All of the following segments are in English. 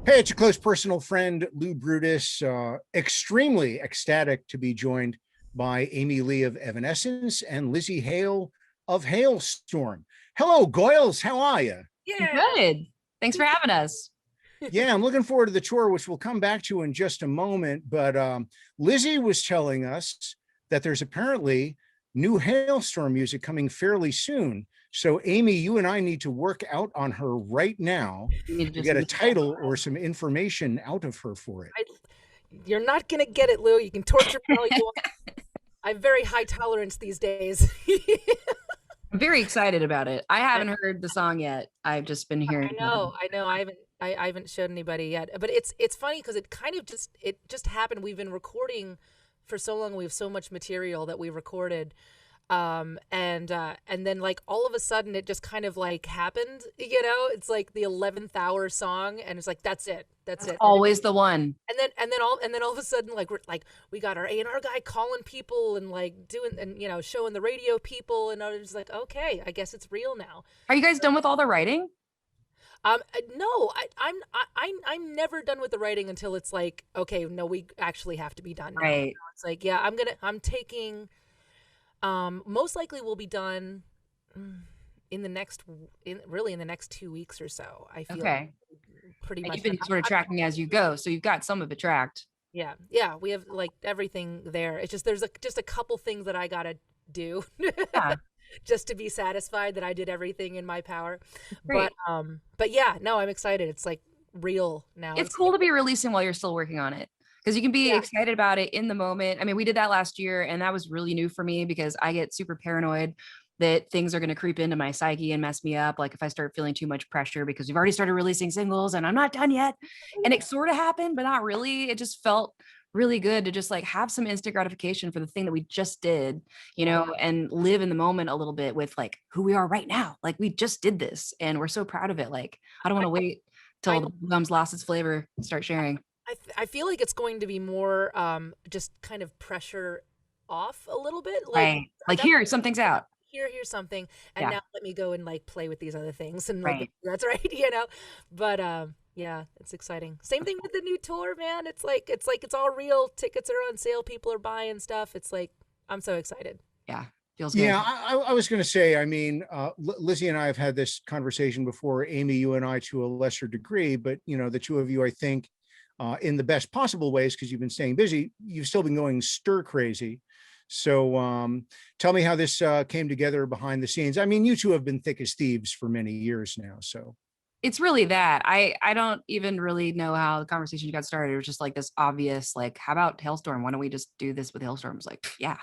Hey, it's a close personal friend, Lou Brutus. Extremely ecstatic to be joined by Amy Lee of Evanescence and Lzzy Hale of Halestorm. Hello, Goyles. How are you? Yeah. Good. Thanks for having us. Yeah, I'm looking forward to the tour, which we'll come back to in just a moment. But Lzzy was telling us that there's apparently new Halestorm music coming fairly soon. So, Amy, you and I need to work out on her right now You need to to just get a title or some information out of her for it. You're not gonna get it, Lou. You can torture me all you want. I have very high tolerance these days. I'm very excited about it. I haven't heard the song yet. I've just been hearing. I know. I haven't showed anybody yet. But it's funny because it just happened. We've been recording for so long. We have so much material that we recorded. And then like all of a sudden it just kind of like happened, it's like the 11th hour song and it's like that's it. Always the one. And then all of a sudden we got our A&R guy calling people and like doing and showing the radio people and I was like, okay, I guess it's real now. Are you guys done with all the writing? No, I'm never done with the writing until it's like, okay, no, we actually have to be done now. Right. It's like, yeah, I'm taking most likely we'll be done in the next 2 weeks or so. I feel Okay. pretty And much. you've been sort of tracking as you go, so you've got some of it tracked. Yeah, we have like everything there. It's just there's just a couple things that I gotta do Yeah. just to be satisfied that I did everything in my power. Great. But yeah, no, I'm excited. It's like real now. It's cool to be releasing while you're still working on it because you can be excited about it in the moment. I mean, we did that last year and that was really new for me because I get super paranoid that things are going to creep into my psyche and mess me up. Like if I start feeling too much pressure because we've already started releasing singles and I'm not done yet. And it sort of happened, but not really. It just felt really good to just like have some instant gratification for the thing that we just did, and live in the moment a little bit with like who we are right now. Like we just did this and we're so proud of it. Like, I don't want to wait till the gum's lost its flavor and start sharing. I feel like it's going to be more just kind of pressure off a little bit. Right. Like here, something's out. Here's something, and now let me go and like play with these other things, and like, Right. that's right, But yeah, it's exciting. Same thing with the new tour, man. It's all real. Tickets are on sale. People are buying stuff. It's like I'm so excited. Yeah. Feels good. Yeah, I was going to say, I mean, Lzzy and I have had this conversation before, Amy, you and I to a lesser degree, but, the two of you, I think, in the best possible ways, because you've been staying busy, you've still been going stir crazy. So tell me how this came together behind the scenes. I mean, you two have been thick as thieves for many years now, so. It's really that. I don't even really know how the conversation got started. It was just like this obvious, like, how about Halestorm? Why don't we just do this with Halestorm? It's like, yeah,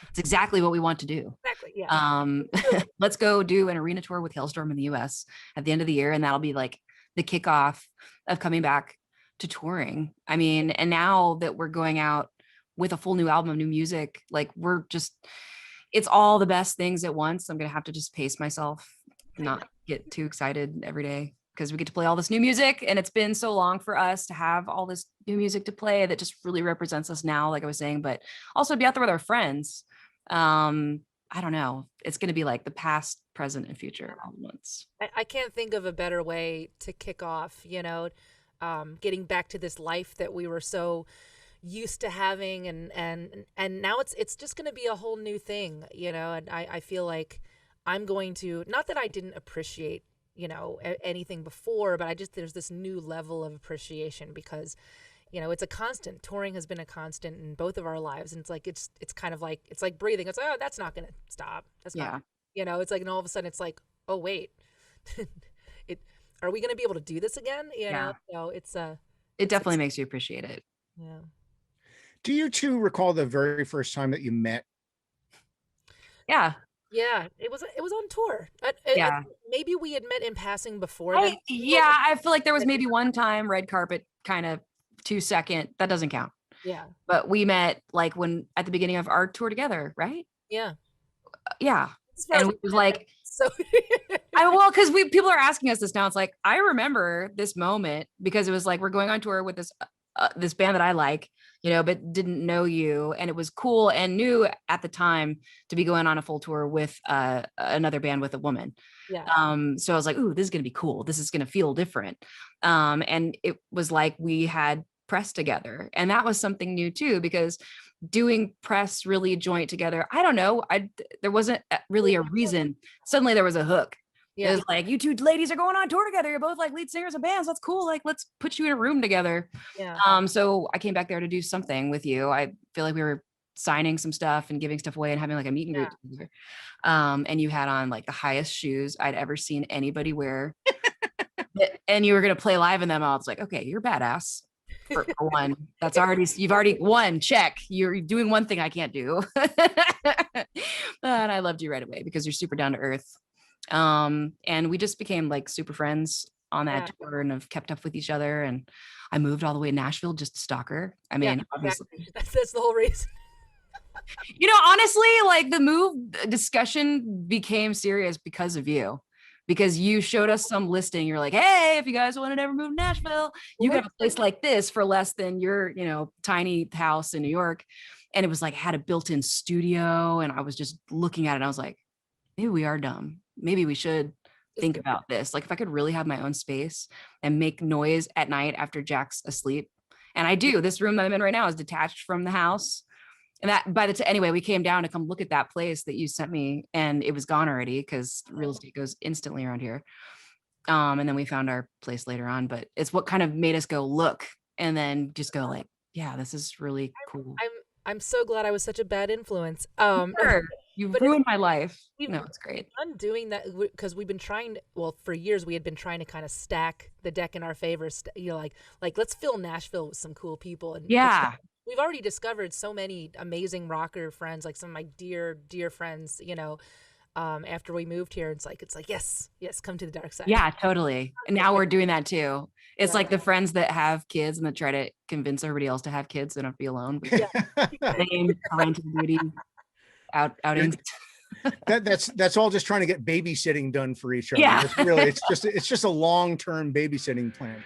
it's exactly what we want to do. Exactly. Yeah. Let's go do an arena tour with Halestorm in the US at the end of the year. And that'll be like the kickoff of coming back to touring. I mean, and now that we're going out with a full new album of new music, like it's all the best things at once. I'm going to have to just pace myself, not get too excited every day because we get to play all this new music. And it's been so long for us to have all this new music to play that just really represents us now, like I was saying, but also be out there with our friends. I don't know. It's going to be like the past, present, and future all at once. I can't think of a better way to kick off, getting back to this life that we were so used to having and now it's just going to be a whole new thing, and I feel like I'm going to, not that I didn't appreciate, anything before, but there's this new level of appreciation because, it's a constant. Touring has been a constant in both of our lives. And it's like, it's kind of like, it's like breathing. It's like, oh, that's not going to stop. That's not, it's like, and all of a sudden it's like, oh, wait, are we going to be able to do this again? So it definitely makes you appreciate it. Yeah. Do you two recall the very first time that you met? Yeah. Yeah, it was on tour. Yeah. Maybe we had met in passing before. I feel like there was maybe one time red carpet kind of 2-second. That doesn't count. Yeah. But we met like when at the beginning of our tour together, right? Yeah. Yeah. And it was like, so because people are asking us this now. It's like, I remember this moment because it was like, we're going on tour with this band that I like, but didn't know you. And it was cool and new at the time to be going on a full tour with another band with a woman. Yeah. So I was like, ooh, this is going to be cool. This is going to feel different. And it was like we had press together. And that was something new too, because doing press really joint together, I don't know. There wasn't really a reason. Suddenly there was a hook. It was like, you two ladies are going on tour together. You're both like lead singers of bands. That's cool. Like, let's put you in a room together. Yeah. So I came back there to do something with you. I feel like we were signing some stuff and giving stuff away and having like a meet and greet together. And you had on like the highest shoes I'd ever seen anybody wear. And you were going to play live in them. I was like, okay, you're badass. For one, you've already won, check. You're doing one thing I can't do. And I loved you right away because you're super down to earth. And we just became like super friends on that tour and have kept up with each other. And I moved all the way to Nashville just to stalk her. I mean, obviously that's the whole reason. Honestly, like the move discussion became serious because of you. Because you showed us some listing. You're like, hey, if you guys want to ever move to Nashville, you got a place like this for less than your, tiny house in New York. And it was like, had a built-in studio. And I was just looking at it. And I was like, maybe we are dumb. Maybe we should think about this. Like if I could really have my own space and make noise at night after Jack's asleep. And I do. This room that I'm in right now is detached from the house. And that anyway, we came down to come look at that place that you sent me and it was gone already because real estate goes instantly around here. And then we found our place later on, but it's what kind of made us go look and then just go like, yeah, this is really cool. I'm so glad I was such a bad influence. Sure. You've ruined my life. No, it's great. I'm doing that because we've been trying for years we had been trying to kind of stack the deck in our favor. Like let's fill Nashville with some cool people. And we've already discovered so many amazing rocker friends, like some of my dear friends, after we moved here. It's like, yes, come to the dark side. Yeah, totally. And now we're doing that too. It's like the friends that have kids and that try to convince everybody else to have kids. They don't have to be alone. Parental duty outings. That's all just trying to get babysitting done for each other. Yeah. It's just a long-term babysitting plan.